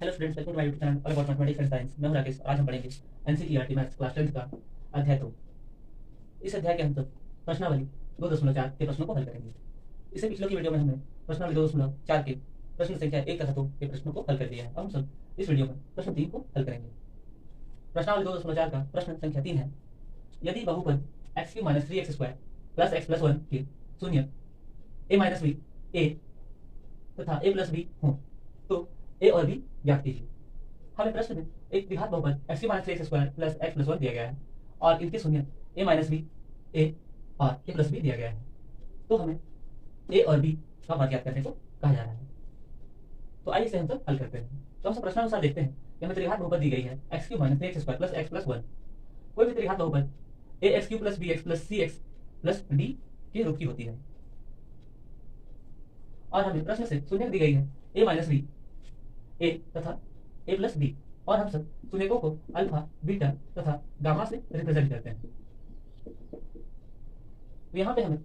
Hello students, welcome to my YouTube channel all about mathematics and science. मैं हूं राकेश। आज हम पढ़ेंगे एनसीईआरटी मैथ्स क्लास 10 का अध्याय 2। इस अध्याय के हम सब प्रश्नावली 2.4 के प्रश्नों को हल करेंगे। इससे पिछले की वीडियो में हमने प्रश्नावली 2.4 के प्रश्न संख्या 1 तथा 2 के प्रश्नों को हल कर दिया है। अब हम सब इस वीडियो में प्रश्न 3 को हल करेंगे। प्रश्नावली 2.4 का प्रश्न संख्या 3 है, यदि बहुपद x³ - 3x² + x + 1 के शून्य a - b a तथा a + b हों तो a और b ज्ञात कीजिए। हमें प्रश्न में एक द्विघात बहुपद x³ - 3x² + x + 1 दिया गया है और इनके शून्य a - b a और a + b दिया गया है, तो हमें a और b का मान ज्ञात करने को कहा जा रहा है। तो आइए इसे हम सब हल करते हैं। तो हम सब प्रश्नानुसार देखते हैं कि हमें त्रिघात बहुपद दी गई है x³ - 3x² + x + 1। कोई भी त्रिघात बहुपद ax³ + bx + cx + d के रूप की होती है और हमें प्रश्न से शून्य दी गई है a - b a तथा a + b और हम सब शून्यकों को अल्फा, बीटा तथा गामा से रिप्रेजेंट करते हैं। तो यहाँ पे हमें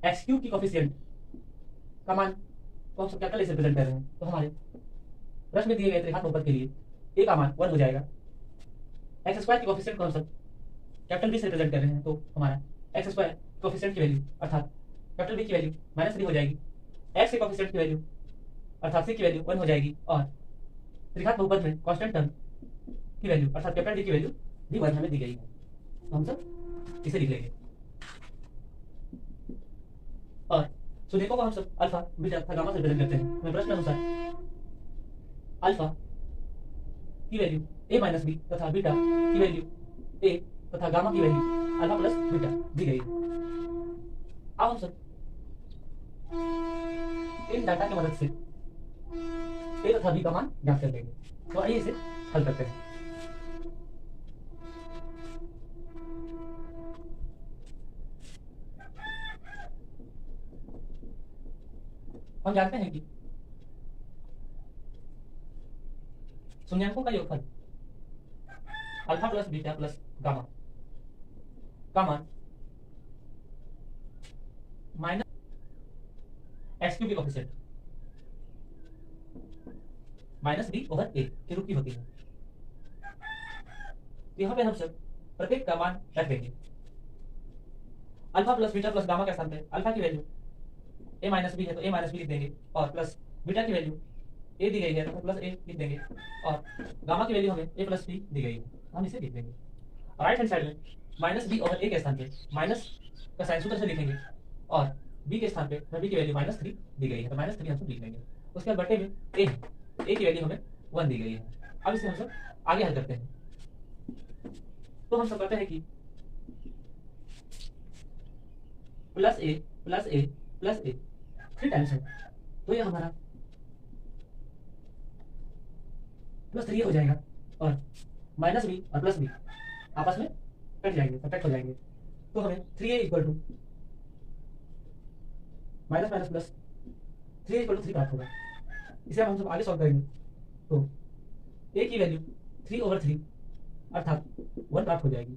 x³ की कोफिशिएंट का मान को हम सब कैपिटल A से रिप्रेजेंट कर रहे हैं, तो हमारे प्रश्न में दिए गए त्रिघात बहुपद के लिए a का मान 1 हो जाएगा। x² की कोफिशिएंट को हम सब कैपिटल B से रिप्रेजेंट कर रहे हैं, तो हमारा x² कोफिशिएंट की वैल्यू अर्थात कैपिटल B की वैल्यू -3 हो जाएगी। x के कोफिशिएंट की वैल्यू अर्थात c की वैल्यू 1 हो जाएगी और त्रिघात बहुपद में कांस्टेंट टर्म की वैल्यू अर्थात कैपिटल D की वैल्यू भी 1 हमें दी गई है, तो हम सब इसे लिख लेंगे और शून्यकों को हम सब अल्फा, बीटा तथा गामा से रिप्रेजेंट करते हैं। हमें प्रश्न अनुसार अल्फा की वैल्यू a - b तथा बीटा की वैल्यू a तथा गामा की वैल्यू अल्फा + बीटा दी गई है। अब हम सब इन डाटा की मदद से a तथा b का मान ज्ञात कर लेंगे। तो आइए इसे हल करते हैं। हम जानते हैं कि शून्यांकों का योगफल अल्फा + बीटा + गामा का मान -x³ की कोफिशिएंट -b/a के रूप की होती है। तो यहाँ पे हम सब प्रत्येक का मान रख देंगे। अल्फा + बीटा + गामा के स्थान पे अल्फा की वैल्यू a - b है तो a - b लिख देंगे और प्लस बीटा की वैल्यू a दी गई है तो +a लिख देंगे और गामा की वैल्यू हमें a + b दी गई है, हम इसे लिख देंगे। राइट हैंड साइड में -b/a के स्थान पे माइनस का साइन सूत्र से लिखेंगे और b के स्थान पे b की वैल्यू -3 दी गई है तो -3 हम सब लिख देंगे। उसके बाद बटे में a है, a की वैल्यू हमें 1 दी गई है। अब इसे हम सब आगे हल करते हैं। तो हम सब कहते हैं कि +a + a + a 3 टाइम्स है, तो ये हमारा +3 हो जाएगा और -b और +b आपस में कट जाएंगे, सब्ट्रैक्ट हो जाएंगे, तो हमें 3a = -, 3a = 3 प्राप्त होगा। इसे हम सब आगे सॉल्व करेंगे तो a की वैल्यू 3/3 अर्थात 1 प्राप्त हो जाएगी।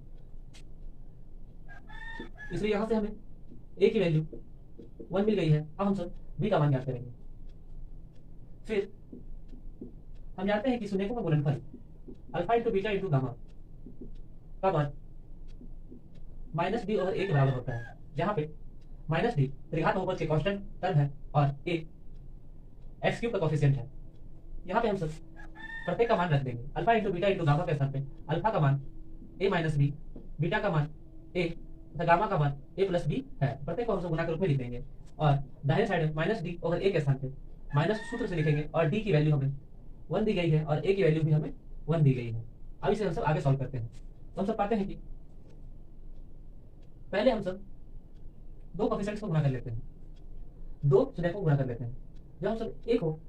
इसलिए यहाँ से हमें a की वैल्यू 1 मिल गई है। अब हम सब b का मान ज्ञात करेंगे। फिर हम जानते हैं कि शून्यकों का गुणनफल अल्फा × बीटा × गामा का मान -b/a के बराबर होता है, जहाँ पे -b त्रिघात बहुपद के कांस्टेंट टर्म है और a x³ का कोफिशिएंट है। यहाँ पे हम सब प्रत्येक का मान रख देंगे। अल्फा × बीटा × गामा के स्थान पे अल्फा का मान a - b, बीटा का मान a तथा गामा का मान a + b है। प्रत्येक को हम सब गुणा के रूप में लिख देंगे और दाहिने साइड में -d/a के स्थान पे माइनस सूत्र से लिखेंगे और d की वैल्यू हमें 1 दी गई है और a की वैल्यू भी हमें 1 दी गई है। अब इसे हम सब आगे सॉल्व करते हैं। तो हम सब पाते हैं कि पहले हम सब दो कोफिशिएंट्स को गुणा कर लेते हैं, दो शून्यकों को गुणा कर लेते हैं। जब हम सब a को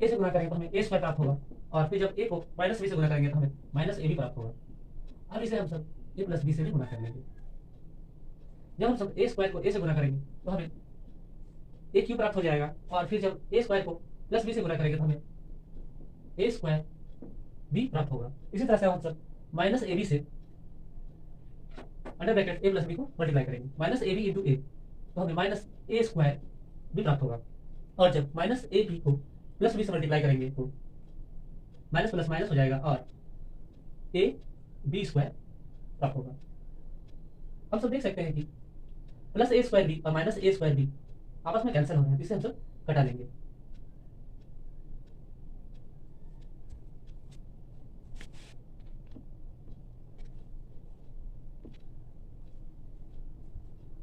a से गुणा करेंगे तो हमें a² प्राप्त होगा और फिर जब a को -b से गुणा करेंगे तो हमें -ab प्राप्त होगा। अब इसे हम सब a + b से भी गुणा कर लेंगे। जब हम सब a² को a से गुणा करेंगे तो हमें a³ प्राप्त हो जाएगा और फिर जब a² को +b से गुणा करेंगे तो हमें a²b प्राप्त होगा। इसी तरह से हम सब -ab से अंडर ब्रैकेट a + b को मल्टीप्लाई करेंगे, -ab × a तो हमें -a² भी प्राप्त होगा। और जब माइनस ए बी को प्लस बी से मल्टीप्लाई करेंगे तो माइनस प्लस माइनस हो जाएगा और ए बी स्क्वायर प्राप्त होगा। हम सब देख सकते हैं कि प्लस ए स्क्वायर बी और माइनस ए स्क्वायर बी आपस में कैंसिल हो रहे हैं, इसे हम सब घटा लेंगे।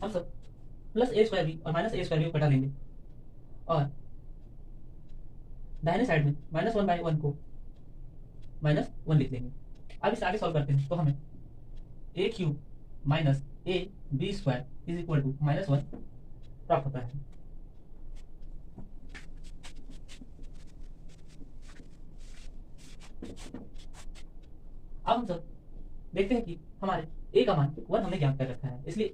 हम सब प्लस ए स्क्वायर बी और माइनस ए स्क्वायर बी को घटा लेंगे और दाहिने साइड में माइनस वन बाई वन को माइनस वन लिख लेंगे। अब इसे आगे सॉल्व करते हैं तो हमें a cube minus a b square is equal to minus one प्राप्त होता है। अब हम सब देखते हैं कि हमारे ए का मान वन हमने ज्ञात कर रखा है, इसलिए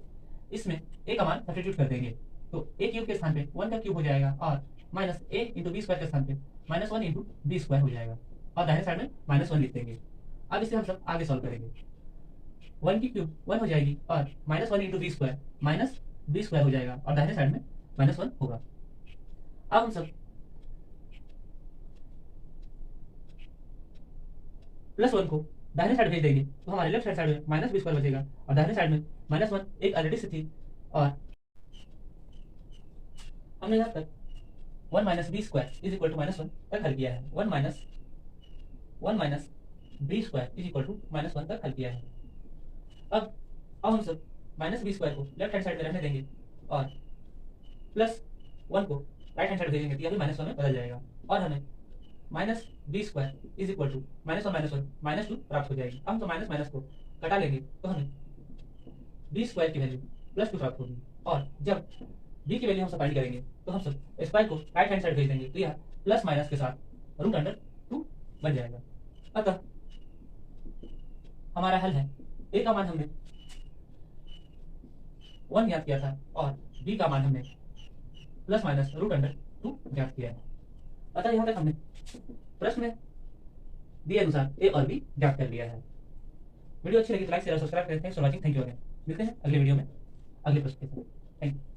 इसमें ए का मान सब्स्टिट्यूट कर देंगे तो ए क्यूब के स्थान पे वन का क्यूब हो जाएगा और minus a into b square के स्थान पे minus one into b square हो जाएगा और दाहिने साइड में माइनस वन लिख देंगे। अब इसे हम सब आगे सॉल्व करेंगे। वन की क्यूब वन हो जाएगी और minus one into b square minus b square हो जाएगा और दाहिने साइड में माइनस वन होगा। अब हम सब प्लस वन को दाहिने साइड भेज देंगे तो हमारे लेफ्ट साइड में माइनस बी स्क्वायर बचेगा और दाहिने साइड में माइनस वन एक ऑलरेडी से थी और हमने यहाँ तक one minus b square is equal to minus one तक हल किया है। One minus b square is equal to minus one तक हल किया है। अब हम सब माइनस बी स्क्वायर को लेफ्ट हैंड साइड में रहने देंगे और प्लस वन को राइट हैंड साइड भेजेंगे तो यह भी माइनस वन में बदल जाएगा और हमें minus b square is equal to minus one minus two प्राप्त हो जाएगी। हम तो माइनस माइनस को घटा लेंगे तो हमें बी स्क्वायर की वैल्यू प्लस टू प्राप्त होगी और जब बी की वैल्यू हम सब फाइंड करेंगे तो हम सब स्क्वायर को राइट हैंड साइड भेज देंगे तो यह प्लस माइनस के साथ रूट अंडर टू बन जाएगा। अतः हमारा हल है ए का मान हमने वन ज्ञात किया था और बी का मान हमने plus minus root under two ज्ञात किया है। अतः यहाँ तक हमने प्रश्न में दिए अनुसार ए और बी ज्ञात कर लिया है। वीडियो अच्छी लगी तो लाइक शेयर और सब्सक्राइब करें। Thanks for watching. Thank you again. मिलते हैं अगले वीडियो में अगले प्रश्न के साथ। Thank you.